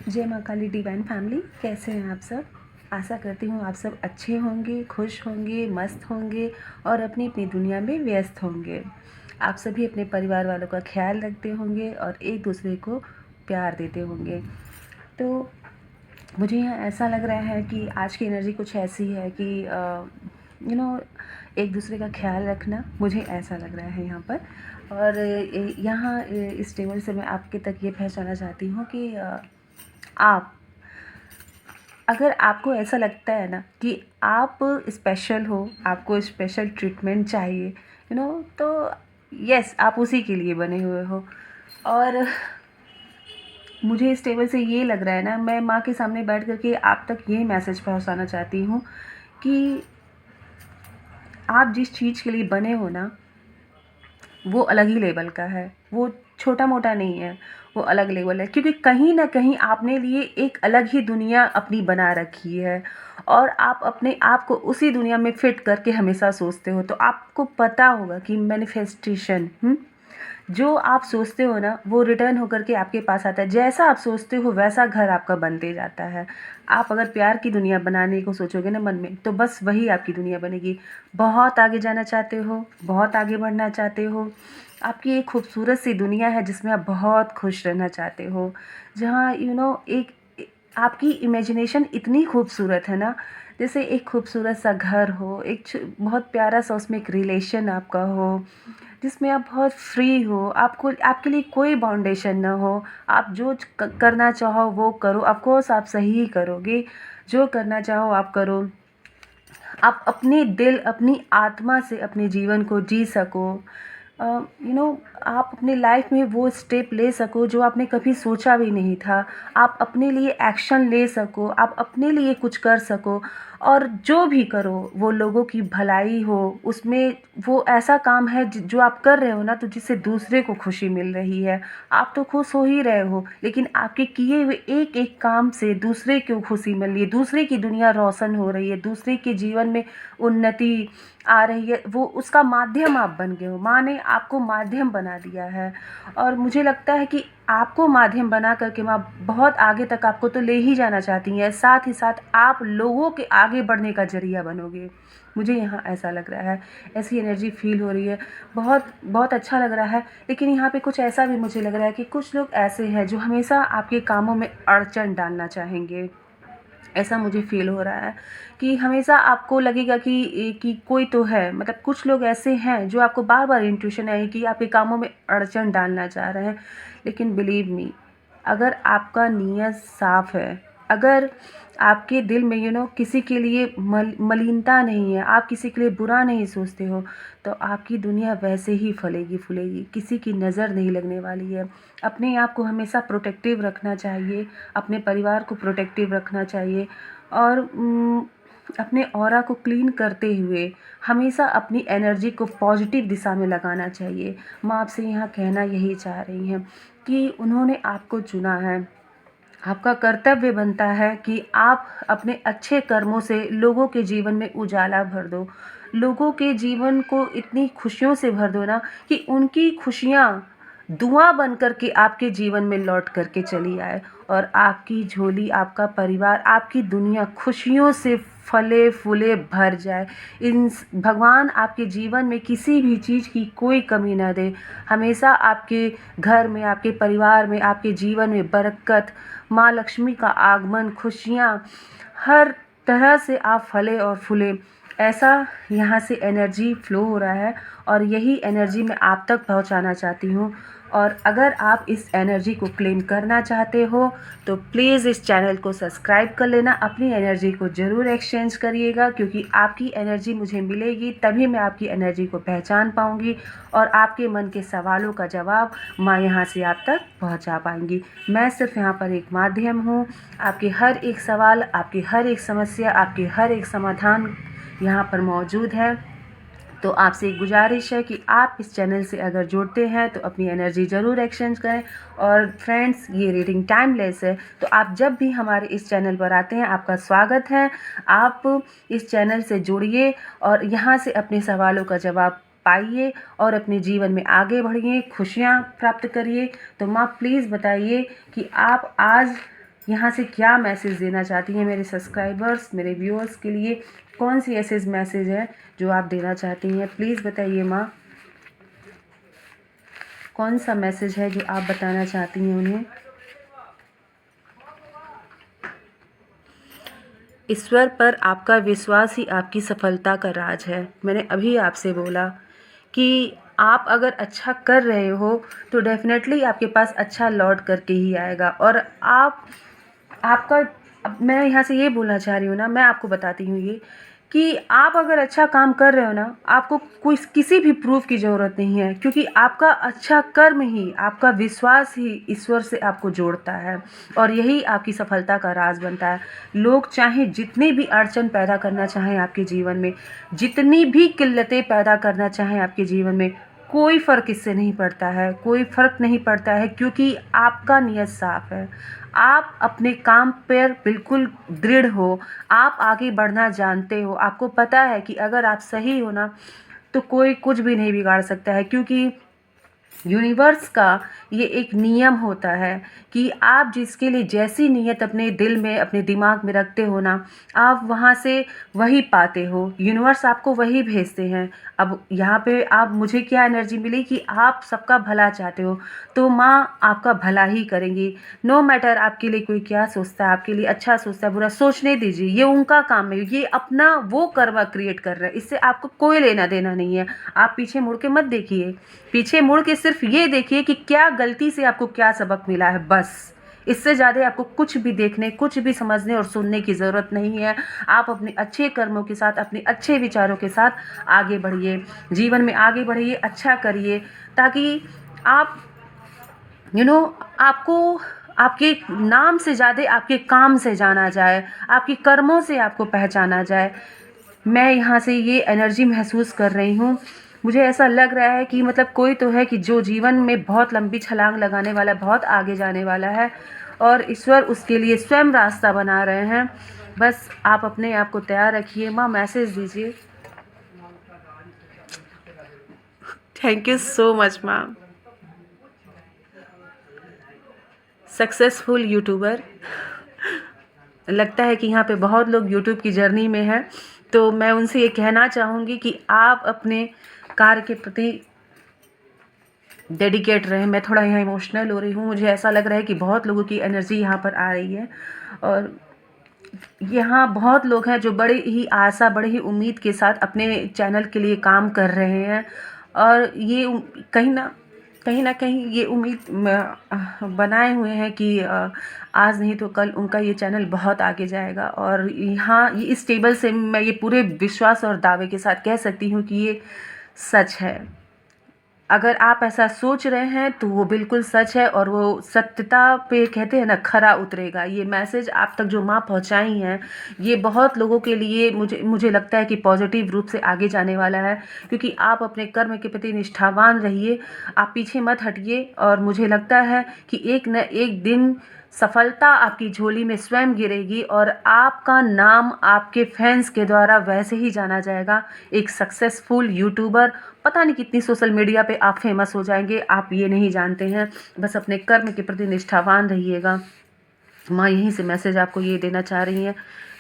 जय माँ काली divine family, कैसे हैं आप सब। आशा करती हूँ आप सब अच्छे होंगे, खुश होंगे, मस्त होंगे और अपनी अपनी दुनिया में व्यस्त होंगे। आप सभी अपने परिवार वालों का ख्याल रखते होंगे और एक दूसरे को प्यार देते होंगे। तो मुझे यहाँ ऐसा लग रहा है कि आज की एनर्जी कुछ ऐसी है कि एक दूसरे का ख्याल रखना, मुझे ऐसा लग रहा है यहाँ पर। और यहाँ इस टेबल से मैं आपके तक ये पहुँचाना चाहती हूँ कि आप, अगर आपको ऐसा लगता है ना कि आप स्पेशल हो, आपको स्पेशल ट्रीटमेंट चाहिए, तो यस, आप उसी के लिए बने हुए हो। और मुझे इस टेबल से ये लग रहा है ना, मैं माँ के सामने बैठ करके आप तक ये मैसेज पहुँचाना चाहती हूँ कि आप जिस चीज़ के लिए बने हो ना, वो अलग ही लेवल का है, वो छोटा मोटा नहीं है, वो अलग लेवल है। क्योंकि कहीं ना कहीं आपने लिए एक अलग ही दुनिया अपनी बना रखी है और आप अपने आप को उसी दुनिया में फिट करके हमेशा सोचते हो। तो आपको पता होगा कि मैनिफेस्टेशन, जो आप सोचते हो ना, वो रिटर्न होकर के आपके पास आता है। जैसा आप सोचते हो वैसा घर आपका बनते जाता है। आप अगर प्यार की दुनिया बनाने को सोचोगे ना मन में, तो बस वही आपकी दुनिया बनेगी। बहुत आगे जाना चाहते हो, बहुत आगे बढ़ना चाहते हो, आपकी एक खूबसूरत सी दुनिया है जिसमें आप बहुत खुश रहना चाहते हो, जहाँ एक आपकी इमेजिनेशन इतनी खूबसूरत है ना, जैसे एक खूबसूरत सा घर हो, एक बहुत प्यारा सा उसमें एक रिलेशन आपका हो, जिसमें आप बहुत फ्री हो, आपको आपके लिए कोई बाउंडेशन ना हो। आप जो करना चाहो वो करो, ऑफ कोर्स आप सही ही करोगे। जो करना चाहो आप करो, आप अपने दिल, अपनी आत्मा से अपने जीवन को जी सको। आप अपने लाइफ में वो स्टेप ले सको जो आपने कभी सोचा भी नहीं था। आप अपने लिए एक्शन ले सको, आप अपने लिए कुछ कर सको। और जो भी करो वो लोगों की भलाई हो, उसमें वो ऐसा काम है जो आप कर रहे हो ना, तो जिससे दूसरे को खुशी मिल रही है। आप तो खुश हो ही रहे हो, लेकिन आपके किए हुए एक एक काम से दूसरे को खुशी मिल रही है, दूसरे की दुनिया रोशन हो रही है, दूसरे के जीवन में उन्नति आ रही है। वो उसका माध्यम आप बन गए हो। माँ ने आपको माध्यम बना दिया है और मुझे लगता है कि आपको माध्यम बना करके माँ बहुत आगे तक आपको तो ले ही जाना चाहती हैं। साथ ही साथ आप लोगों के आगे बढ़ने का जरिया बनोगे। मुझे यहाँ ऐसा लग रहा है, ऐसी एनर्जी फील हो रही है। बहुत बहुत अच्छा लग रहा है। लेकिन यहाँ पे कुछ ऐसा भी मुझे लग रहा है कि कुछ लोग ऐसे हैं जो हमेशा आपके कामों में अड़चन डालना चाहेंगे। ऐसा मुझे फ़ील हो रहा है कि हमेशा आपको लगेगा कि कोई तो है, मतलब कुछ लोग ऐसे हैं जो आपको बार बार इंट्यूशन है कि आपके कामों में अड़चन डालना चाह रहे हैं। लेकिन बिलीव मी, अगर आपका नीयत साफ़ है, अगर आपके दिल में किसी के लिए मलिनता नहीं है, आप किसी के लिए बुरा नहीं सोचते हो, तो आपकी दुनिया वैसे ही फलेगी फूलेगी, किसी की नज़र नहीं लगने वाली है। अपने आप को हमेशा प्रोटेक्टिव रखना चाहिए, अपने परिवार को प्रोटेक्टिव रखना चाहिए और अपने ऑरा को क्लीन करते हुए हमेशा एनर्जी एनर्जी को पॉजिटिव दिशा में लगाना चाहिए। माँ आपसे यहाँ कहना यही चाह रही हैं कि उन्होंने आपको चुना है। आपका कर्तव्य बनता है कि आप अपने अच्छे कर्मों से लोगों के जीवन में उजाला भर दो, लोगों के जीवन को इतनी खुशियों से भर दो ना कि उनकी खुशियाँ दुआ बन कर के आपके जीवन में लौट कर के चली आए और आपकी झोली, आपका परिवार, आपकी दुनिया खुशियों से फले फूले भर जाए। इन भगवान आपके जीवन में किसी भी चीज़ की कोई कमी ना दे। हमेशा आपके घर में, आपके परिवार में, आपके जीवन में बरकत, माँ लक्ष्मी का आगमन, खुशियाँ, हर तरह से आप फले और फूले। ऐसा यहाँ से एनर्जी फ्लो हो रहा है और यही एनर्जी मैं आप तक पहुँचाना चाहती हूँ। और अगर आप इस एनर्जी को क्लेम करना चाहते हो तो प्लीज़ इस चैनल को सब्सक्राइब कर लेना। अपनी एनर्जी को ज़रूर एक्सचेंज करिएगा, क्योंकि आपकी एनर्जी मुझे मिलेगी तभी मैं आपकी एनर्जी को पहचान पाऊँगी और आपके मन के सवालों का जवाब माँ यहाँ से आप तक पहुँचा पाएंगी। मैं सिर्फ यहाँ पर एक माध्यम हूँ। आपके हर एक सवाल, आपकी हर एक समस्या, आपके हर एक समाधान यहाँ पर मौजूद है। तो आपसे एक गुजारिश है कि आप इस चैनल से अगर जुड़ते हैं तो अपनी एनर्जी ज़रूर एक्सचेंज करें। और फ्रेंड्स, ये रीडिंग टाइमलेस है, तो आप जब भी हमारे इस चैनल पर आते हैं आपका स्वागत है। आप इस चैनल से जुड़िए और यहाँ से अपने सवालों का जवाब पाइए और अपने जीवन में आगे बढ़िए, खुशियाँ प्राप्त करिए। तो माँ प्लीज़ बताइए कि आप आज यहाँ से क्या मैसेज देना चाहती हैं मेरे सब्सक्राइबर्स, मेरे व्यूअर्स के लिए? कौन सी ऐसे मैसेज है जो आप देना चाहती हैं? प्लीज़ बताइए माँ, कौन सा मैसेज है जो आप बताना चाहती हैं उन्हें? ईश्वर पर आपका विश्वास ही आपकी सफलता का राज है। मैंने अभी आपसे बोला कि आप अगर अच्छा कर रहे हो तो डेफिनेटली आपके पास अच्छा लौट करके ही आएगा। और आपका अब मैं यहाँ से ये बोलना चाह रही हूँ ना, मैं आपको बताती हूँ ये कि आप अगर अच्छा काम कर रहे हो ना, आपको कोई किसी भी प्रूफ की ज़रूरत नहीं है, क्योंकि आपका अच्छा कर्म ही, आपका विश्वास ही ईश्वर से आपको जोड़ता है और यही आपकी सफलता का राज बनता है। लोग चाहे जितनी भी अड़चन पैदा करना चाहें आपके जीवन में, जितनी भी किल्लतें पैदा करना चाहें आपके जीवन में, कोई फ़र्क इससे नहीं पड़ता है, कोई फ़र्क नहीं पड़ता है, क्योंकि आपका नियत साफ़ है। आप अपने काम पर बिल्कुल दृढ़ हो, आप आगे बढ़ना जानते हो, आपको पता है कि अगर आप सही हो ना तो कोई कुछ भी नहीं बिगाड़ सकता है, क्योंकि यूनिवर्स का ये एक नियम होता है कि आप जिसके लिए जैसी नीयत अपने दिल में, अपने दिमाग में रखते हो ना, आप वहाँ से वही पाते हो। यूनिवर्स आपको वही भेजते हैं। अब यहाँ पे आप मुझे क्या एनर्जी मिली कि आप सबका भला चाहते हो, तो माँ आपका भला ही करेंगी। नो मैटर आपके लिए कोई क्या सोचता है, आपके लिए अच्छा सोचता है, बुरा सोचने दीजिए, ये उनका काम है, ये अपना वो कर्मा क्रिएट कर रहा है, इससे आपको कोई लेना देना नहीं है। आप पीछे मुड़ के मत देखिए, पीछे मुड़ के सिर्फ ये देखिए कि क्या गलती से आपको क्या सबक मिला है, बस। इससे ज़्यादा आपको कुछ भी देखने, कुछ भी समझने और सुनने की ज़रूरत नहीं है। आप अपने अच्छे कर्मों के साथ, अपने अच्छे विचारों के साथ आगे बढ़िए, जीवन में आगे बढ़िए, अच्छा करिए, ताकि आप आपको आपके नाम से ज़्यादा आपके काम से जाना जाए, आपके कर्मों से आपको पहचाना जाए। मैं यहाँ से ये एनर्जी महसूस कर रही हूँ। मुझे ऐसा लग रहा है कि मतलब कोई तो है कि जो जीवन में बहुत लंबी छलांग लगाने वाला है, बहुत आगे जाने वाला है और ईश्वर उसके लिए स्वयं रास्ता बना रहे हैं। बस आप अपने आप को तैयार रखिए। माँ मैसेज दीजिए। थैंक यू सो मच माँ। सक्सेसफुल यूट्यूबर, लगता है कि यहाँ पे बहुत लोग यूट्यूब की जर्नी में हैं, तो मैं उनसे ये कहना चाहूँगी कि आप अपने कार्य के प्रति डेडिकेट रहें। मैं थोड़ा यहाँ इमोशनल हो रही हूँ, मुझे ऐसा लग रहा है कि बहुत लोगों की एनर्जी यहाँ पर आ रही है और यहाँ बहुत लोग हैं जो बड़े ही आशा, बड़े ही उम्मीद के साथ अपने चैनल के लिए काम कर रहे हैं और ये कहीं ना कहीं ये उम्मीद बनाए हुए हैं कि आज नहीं तो कल उनका ये चैनल बहुत आगे जाएगा। और यहाँ ये इस टेबल से मैं ये पूरे विश्वास और दावे के साथ कह सकती हूँ कि ये सच है। अगर आप ऐसा सोच रहे हैं तो वो बिल्कुल सच है और वो सत्यता पे कहते हैं ना खरा उतरेगा। ये मैसेज आप तक जो माँ पहुँचाई हैं, ये बहुत लोगों के लिए मुझे लगता है कि पॉजिटिव रूप से आगे जाने वाला है, क्योंकि आप अपने कर्म के प्रति निष्ठावान रहिए, आप पीछे मत हटिए और मुझे लगता है कि एक न एक दिन सफलता आपकी झोली में स्वयं गिरेगी और आपका नाम आपके फैंस के द्वारा वैसे ही जाना जाएगा, एक सक्सेसफुल यूट्यूबर। पता नहीं कितनी सोशल मीडिया पे आप फेमस हो जाएंगे, आप ये नहीं जानते हैं। बस अपने कर्म के प्रति निष्ठावान रहिएगा। माँ यहीं से मैसेज आपको ये देना चाह रही हैं।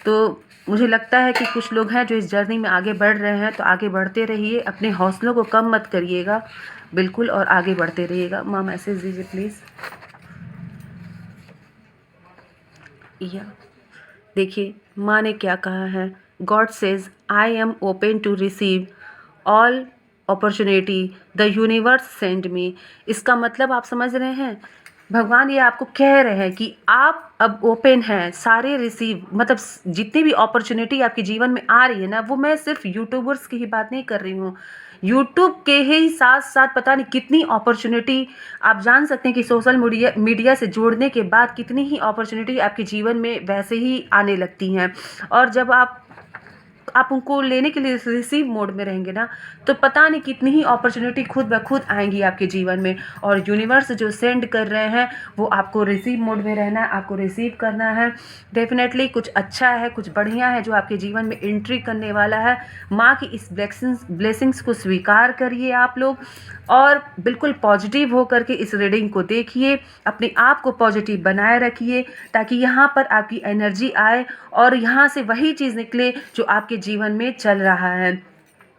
तो मुझे लगता है कि कुछ लोग हैं जो इस जर्नी में आगे बढ़ रहे हैं, तो आगे बढ़ते रहिए, अपने हौसलों को कम मत करिएगा बिल्कुल, और आगे बढ़ते रहिएगा। माँ मैसेज दीजिए प्लीज़। या देखिए माँ ने क्या कहा है, God says I am open to receive all opportunity the universe send me. इसका मतलब आप समझ रहे हैं, भगवान ये आपको कह रहे हैं कि आप अब ओपन हैं, सारे रिसीव, मतलब जितनी भी अपॉर्चुनिटी आपके जीवन में आ रही है ना, वो मैं सिर्फ यूट्यूबर्स की ही बात नहीं कर रही हूँ, यूट्यूब के ही साथ साथ पता नहीं कितनी अपॉर्चुनिटी आप जान सकते हैं कि सोशल मीडिया से जोड़ने के बाद कितनी ही अपॉर्चुनिटी आपके जीवन में वैसे ही आने लगती हैं। और जब आप आप उनको लेने के लिए रिसीव मोड में रहेंगे ना, तो पता नहीं कितनी ही अपॉर्चुनिटी खुद ब खुद आएंगी आपके जीवन में। और यूनिवर्स जो सेंड कर रहे हैं वो आपको रिसीव मोड में रहना है, आपको रिसीव करना है। डेफिनेटली कुछ अच्छा है, कुछ बढ़िया है जो आपके जीवन में एंट्री करने वाला है। माँ की इस ब्लेसिंग्स को स्वीकार करिए आप लोग, और बिल्कुल पॉजिटिव होकर के इस रीडिंग को देखिए, अपने आप को पॉजिटिव बनाए रखिए, ताकि यहाँ पर आपकी एनर्जी आए और यहाँ से वही चीज़ निकले जो आपके जीवन में चल रहा है।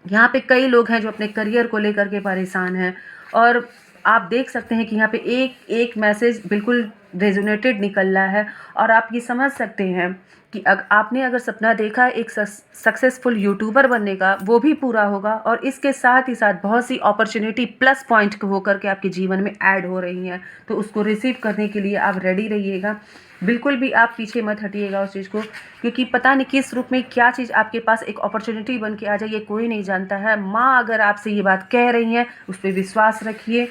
यहाँ पे कई लोग हैं जो अपने करियर को लेकर के परेशान हैं, और आप देख सकते हैं कि यहाँ पे एक एक मैसेज बिल्कुल रेजोनेटेड निकल रहा है, और आप ये समझ सकते हैं कि आपने अगर सपना देखा है एक सक्सेसफुल यूट्यूबर बनने का, वो भी पूरा होगा, और इसके साथ ही साथ बहुत सी अपॉर्चुनिटी प्लस पॉइंट होकर के आपके जीवन में ऐड हो रही हैं। तो उसको रिसीव करने के लिए आप रेडी रहिएगा, बिल्कुल भी आप पीछे मत हटिएगा उस चीज़ को, क्योंकि पता नहीं किस रूप में क्या चीज़ आपके पास एक अपॉर्चुनिटी बन के आ जाए, ये कोई नहीं जानता है। माँ अगर आपसे ये बात कह रही हैं, उस पर विश्वास रखिए,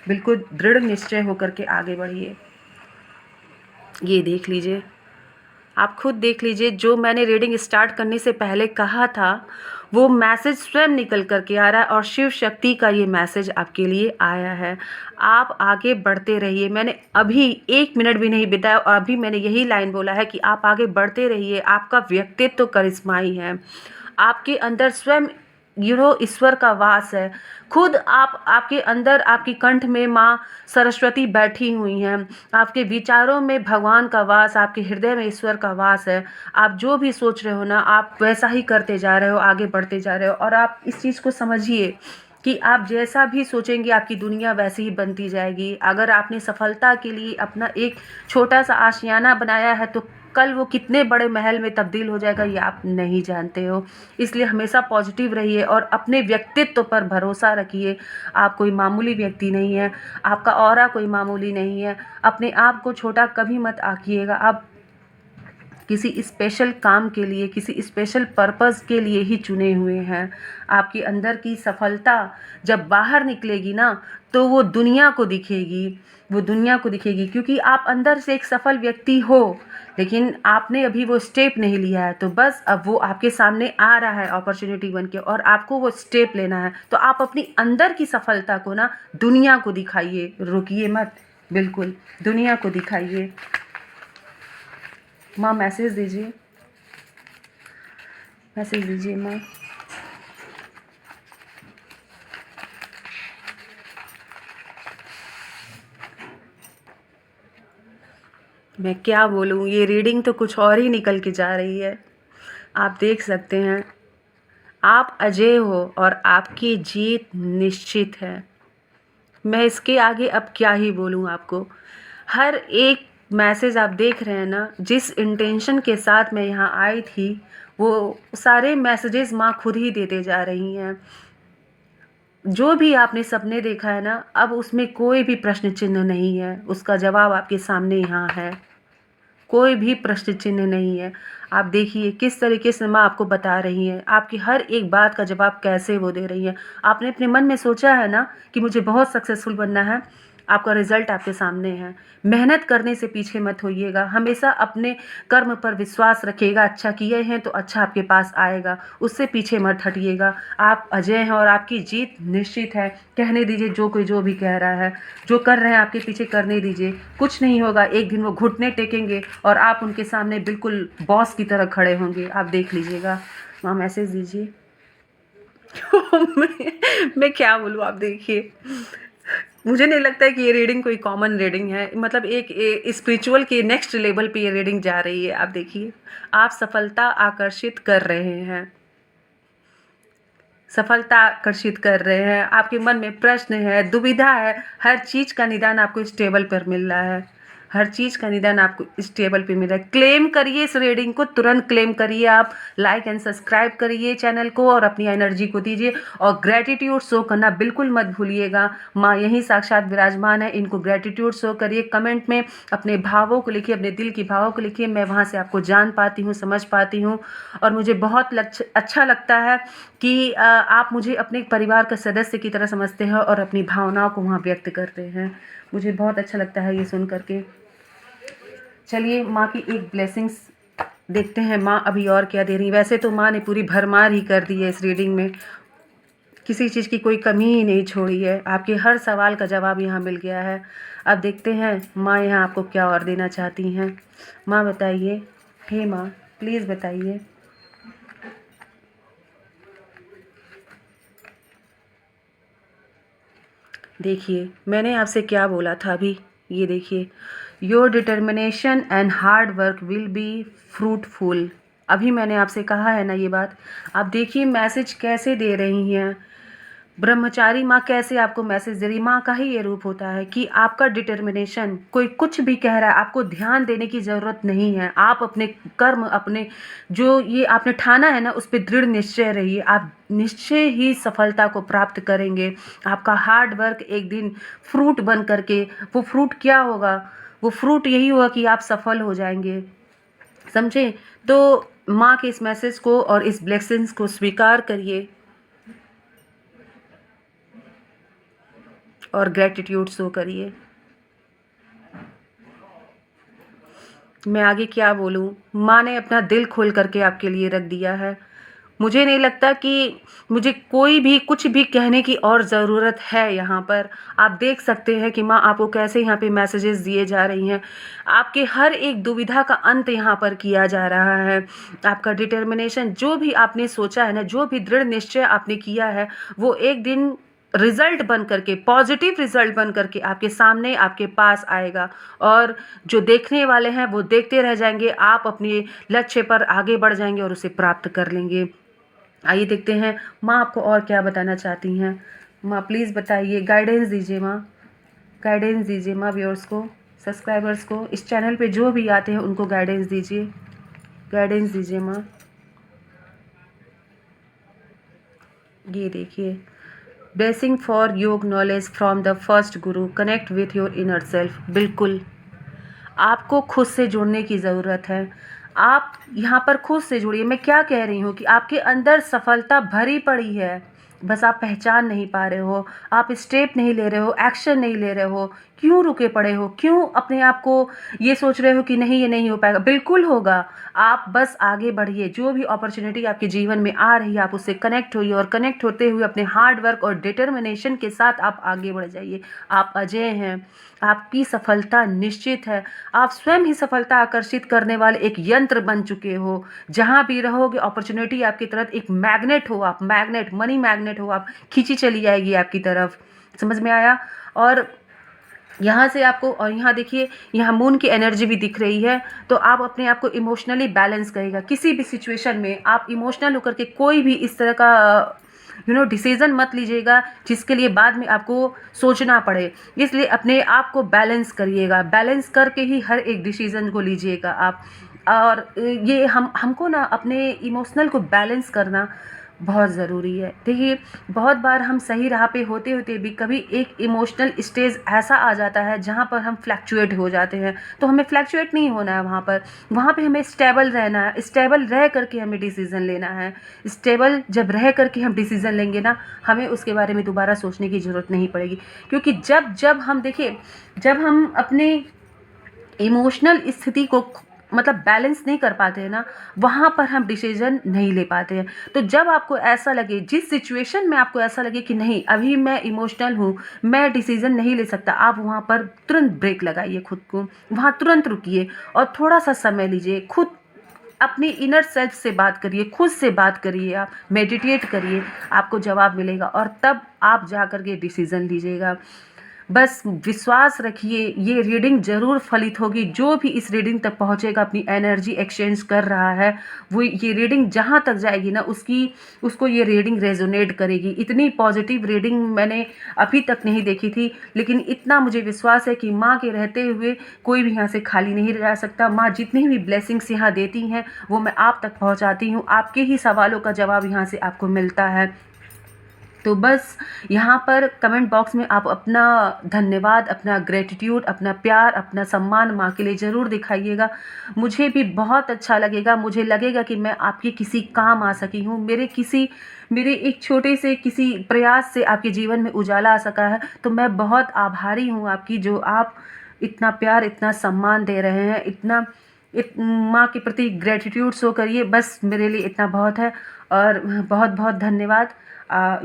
बिल्कुल दृढ़ निश्चय होकर के आगे बढ़िए। ये देख लीजिए, आप खुद देख लीजिए, जो मैंने रीडिंग स्टार्ट करने से पहले कहा था वो मैसेज स्वयं निकल करके आ रहा है, और शिव शक्ति का ये मैसेज आपके लिए आया है। आप आगे बढ़ते रहिए। मैंने अभी 1 मिनट भी नहीं बिताया और अभी मैंने यही लाइन बोला है कि आप आगे बढ़ते रहिए। आपका व्यक्तित्व तो करिश्माई है, आपके अंदर स्वयं ईश्वर का वास है। खुद आपके अंदर, आपकी कंठ में माँ सरस्वती बैठी हुई हैं, आपके विचारों में भगवान का वास, आपके हृदय में ईश्वर का वास है। आप जो भी सोच रहे हो ना, आप वैसा ही करते जा रहे हो, आगे बढ़ते जा रहे हो। और आप इस चीज़ को समझिए कि आप जैसा भी सोचेंगे आपकी दुनिया वैसे ही बनती जाएगी। अगर आपने सफलता के लिए अपना एक छोटा सा आशियाना बनाया है, तो कल वो कितने बड़े महल में तब्दील हो जाएगा ये आप नहीं जानते हो। इसलिए हमेशा पॉजिटिव रहिए और अपने व्यक्तित्व पर भरोसा रखिए। आप कोई मामूली व्यक्ति नहीं है, आपका ऑरा कोई मामूली नहीं है। अपने आप को छोटा कभी मत आंकिएगा। आप किसी स्पेशल काम के लिए, किसी स्पेशल पर्पज़ के लिए ही चुने हुए हैं। आपके अंदर की सफलता जब बाहर निकलेगी ना, तो वो दुनिया को दिखेगी, वो दुनिया को दिखेगी, क्योंकि आप अंदर से एक सफल व्यक्ति हो, लेकिन आपने अभी वो स्टेप नहीं लिया है। तो बस अब वो आपके सामने आ रहा है अपॉर्चुनिटी बन के, और आपको वो स्टेप लेना है। तो आप अपनी अंदर की सफलता को ना दुनिया को दिखाइए, रुकिए मत, बिल्कुल दुनिया को दिखाइए। माँ मैसेज दीजिए, मैसेज दीजिए माँ। मैं क्या बोलूँ, ये रीडिंग तो कुछ और ही निकल के जा रही है। आप देख सकते हैं, आप अजय हो और आपकी जीत निश्चित है। मैं इसके आगे अब क्या ही बोलूँ आपको। हर एक मैसेज आप देख रहे हैं ना, जिस इंटेंशन के साथ मैं यहाँ आई थी, वो सारे मैसेजेस माँ खुद ही देते जा रही हैं। जो भी आपने सपने देखा है ना, अब उसमें कोई भी प्रश्न चिन्ह नहीं है, उसका जवाब आपके सामने यहाँ है। कोई भी प्रश्न चिन्ह नहीं है। आप देखिए किस तरीके से माँ आपको बता रही हैं, आपकी हर एक बात का जवाब कैसे वो दे रही हैं। आपने अपने मन में सोचा है ना कि मुझे बहुत सक्सेसफुल बनना है, आपका रिजल्ट आपके सामने है। मेहनत करने से पीछे मत होइएगा, हमेशा अपने कर्म पर विश्वास रखिएगा। अच्छा किए हैं तो अच्छा आपके पास आएगा, उससे पीछे मत हटिएगा। आप अजय हैं और आपकी जीत निश्चित है। कहने दीजिए जो कोई जो भी कह रहा है, जो कर रहे हैं आपके पीछे करने दीजिए, कुछ नहीं होगा। एक दिन वो घुटने टेकेंगे और आप उनके सामने बिल्कुल बॉस की तरह खड़े होंगे। आप देख लीजिएगा। वहाँ मैसेज दीजिए। मैं क्या बोलूँ, आप देखिए, मुझे नहीं लगता है कि ये रीडिंग कोई कॉमन रीडिंग है। मतलब एक स्पिरिचुअल के नेक्स्ट लेवल पे ये रीडिंग जा रही है। आप देखिए, आप सफलता आकर्षित कर रहे हैं, सफलता आकर्षित कर रहे हैं। आपके मन में प्रश्न है, दुविधा है, हर चीज़ का निदान आपको इस टेबल पर मिल रहा है। हर चीज़ का निदान आपको इस टेबल पे मिल रहा है। क्लेम करिए इस रीडिंग को, तुरंत क्लेम करिए। आप लाइक एंड सब्सक्राइब करिए चैनल को और अपनी एनर्जी को दीजिए, और ग्रेटिट्यूड शो करना बिल्कुल मत भूलिएगा। माँ यहीं साक्षात विराजमान है, इनको ग्रेटिट्यूड शो करिए। कमेंट में अपने भावों को लिखिए, अपने दिल की भावों को लिखिए। मैं वहाँ से आपको जान पाती हूँ, समझ पाती हूँ, और मुझे बहुत अच्छा लगता है कि आप मुझे अपने परिवार का सदस्य की तरह समझते हैं और अपनी भावनाओं को वहाँ व्यक्त करते हैं। मुझे बहुत अच्छा लगता है ये सुन करके। चलिए माँ की एक ब्लेसिंग्स देखते हैं माँ अभी और क्या दे रही। वैसे तो माँ ने पूरी भरमार ही कर दी है इस रीडिंग में, किसी चीज़ की कोई कमी ही नहीं छोड़ी है। आपके हर सवाल का जवाब यहाँ मिल गया है। अब देखते हैं माँ यहाँ आपको क्या और देना चाहती हैं। माँ बताइए, हे माँ प्लीज़ बताइए। देखिए मैंने आपसे क्या बोला था अभी, ये देखिए, your determination and hard work will be fruitful. अभी मैंने आपसे कहा है ना ये बात। आप देखिए मैसेज कैसे दे रही हैं, ब्रह्मचारी माँ कैसे आपको मैसेज दे रही। माँ का ही ये रूप होता है कि आपका डिटर्मिनेशन, कोई कुछ भी कह रहा है आपको ध्यान देने की ज़रूरत नहीं है। आप अपने कर्म, अपने जो ये आपने ठाना है ना उस पर दृढ़ निश्चय रहिए। आप निश्चय ही सफलता को प्राप्त करेंगे। आपका हार्ड वर्क एक दिन फ्रूट बन करके, वो फ्रूट क्या होगा, वो फ्रूट यही होगा कि आप सफल हो जाएंगे, समझे। तो माँ के इस मैसेज को और इस ब्लेसिंग्स को स्वीकार करिए और ग्रेटिट्यूड शो करिए। मैं आगे क्या बोलूँ, माँ ने अपना दिल खोल करके आपके लिए रख दिया है। मुझे नहीं लगता कि मुझे कोई भी कुछ भी कहने की और ज़रूरत है यहाँ पर। आप देख सकते हैं कि माँ आपको कैसे यहाँ पे मैसेजेस दिए जा रही हैं। आपके हर एक दुविधा का अंत यहाँ पर किया जा रहा है। आपका डिटर्मिनेशन, जो भी आपने सोचा है ना, जो भी दृढ़ निश्चय आपने किया है, वो एक दिन रिजल्ट बन करके, पॉजिटिव रिजल्ट बन करके आपके सामने, आपके पास आएगा। और जो देखने वाले हैं वो देखते रह जाएंगे। आप अपने लक्ष्य पर आगे बढ़ जाएंगे और उसे प्राप्त कर लेंगे। आइए देखते हैं माँ आपको और क्या बताना चाहती हैं। माँ प्लीज़ बताइए, गाइडेंस दीजिए माँ, गाइडेंस दीजिए माँ। व्यूअर्स को, सब्सक्राइबर्स को, इस चैनल पे जो भी आते हैं उनको गाइडेंस दीजिए, गाइडेंस दीजिए माँ। ये देखिए, ब्लेसिंग फॉर योग knowledge from the first Guru, connect with your inner self. बिल्कुल आपको खुद से जुड़ने की ज़रूरत है। आप यहाँ पर खुद से जुड़िए। मैं क्या कह रही हूँ कि आपके अंदर सफलता भरी पड़ी है, बस आप पहचान नहीं पा रहे हो। आप स्टेप नहीं ले रहे हो, एक्शन नहीं ले रहे हो। क्यों रुके पड़े हो, क्यों अपने आप को ये सोच रहे हो कि नहीं ये नहीं हो पाएगा। बिल्कुल होगा, आप बस आगे बढ़िए। जो भी अपॉर्चुनिटी आपके जीवन में आ रही है आप उससे कनेक्ट होइए, और कनेक्ट होते हुए अपने हार्ड वर्क और डिटर्मिनेशन के साथ आप आगे बढ़ जाइए। आप अजय हैं, आपकी सफलता निश्चित है। आप स्वयं ही सफलता आकर्षित करने वाले एक यंत्र बन चुके हो। जहाँ भी रहोगे अपॉर्चुनिटी आपकी तरफ एक मैग्नेट हो, आप मैग्नेट, मनी मैग्नेट हो, आप खींची चली जाएगी आपकी तरफ। समझ में आया। और यहाँ से आपको, और यहाँ देखिए, यहाँ मून की एनर्जी भी दिख रही है। तो आप अपने आप को इमोशनली बैलेंस करेगा। किसी भी सिचुएशन में आप इमोशनल होकर के कोई भी इस तरह का डिसीज़न मत लीजिएगा जिसके लिए बाद में आपको सोचना पड़े। इसलिए अपने आप को बैलेंस करिएगा, बैलेंस करके ही हर एक डिसीज़न को लीजिएगा आप। और ये हमको ना अपने इमोशनल को बैलेंस करना बहुत ज़रूरी है। देखिए बहुत बार हम सही राह पे होते होते भी कभी एक इमोशनल स्टेज ऐसा आ जाता है जहाँ पर हम फ्लैक्चुएट हो जाते हैं। तो हमें फ्लैक्चुएट नहीं होना है वहाँ पे हमें स्टेबल रहना है। स्टेबल रह करके हमें डिसीज़न लेना है। स्टेबल जब रह करके हम डिसीज़न लेंगे ना, हमें उसके बारे में दोबारा सोचने की ज़रूरत नहीं पड़ेगी। क्योंकि जब हम देखिए, जब हम अपने इमोशनल स्थिति को मतलब बैलेंस नहीं कर पाते हैं ना, वहाँ पर हम डिसीजन नहीं ले पाते हैं। तो जब आपको ऐसा लगे, जिस सिचुएशन में आपको ऐसा लगे कि नहीं अभी मैं इमोशनल हूँ, मैं डिसीजन नहीं ले सकता, आप वहाँ पर तुरंत ब्रेक लगाइए, खुद को वहाँ तुरंत रुकिए और थोड़ा सा समय लीजिए। खुद अपनी इनर सेल्फ से बात करिए, खुद से बात करिए, आप मेडिटेट करिए, आपको जवाब मिलेगा और तब आप जा कर के डिसीज़न लीजिएगा। बस विश्वास रखिए, ये रीडिंग ज़रूर फलित होगी। जो भी इस रीडिंग तक पहुँचेगा, अपनी एनर्जी एक्सचेंज कर रहा है, वो ये रीडिंग जहाँ तक जाएगी ना, उसको ये रीडिंग रेजोनेट करेगी। इतनी पॉजिटिव रीडिंग मैंने अभी तक नहीं देखी थी, लेकिन इतना मुझे विश्वास है कि माँ के रहते हुए कोई भी यहाँ से खाली नहीं रह सकता। माँ जितनी भी ब्लेसिंग्स यहाँ देती हैं वो मैं आप तक पहुँचाती हूँ। आपके ही सवालों का जवाब यहाँ से आपको मिलता है। तो बस यहाँ पर कमेंट बॉक्स में आप अपना धन्यवाद, अपना ग्रेटिट्यूड, अपना प्यार, अपना सम्मान माँ के लिए ज़रूर दिखाइएगा। मुझे भी बहुत अच्छा लगेगा। मुझे लगेगा कि मैं आपके किसी काम आ सकी हूँ, मेरे एक छोटे से किसी प्रयास से आपके जीवन में उजाला आ सका है। तो मैं बहुत आभारी हूँ आपकी, जो आप इतना प्यार, इतना सम्मान दे रहे हैं, इतना माँ के प्रति ग्रेटिट्यूड शो करिए, बस मेरे लिए इतना बहुत है। और बहुत बहुत धन्यवाद।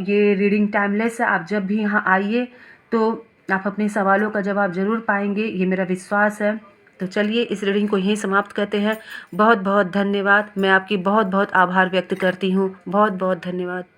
ये रीडिंग टाइमलेस है, आप जब भी यहाँ आइए तो आप अपने सवालों का जवाब ज़रूर पाएंगे, ये मेरा विश्वास है। तो चलिए इस रीडिंग को यहीं समाप्त करते हैं। बहुत बहुत धन्यवाद। मैं आपकी बहुत बहुत आभार व्यक्त करती हूँ। बहुत बहुत धन्यवाद।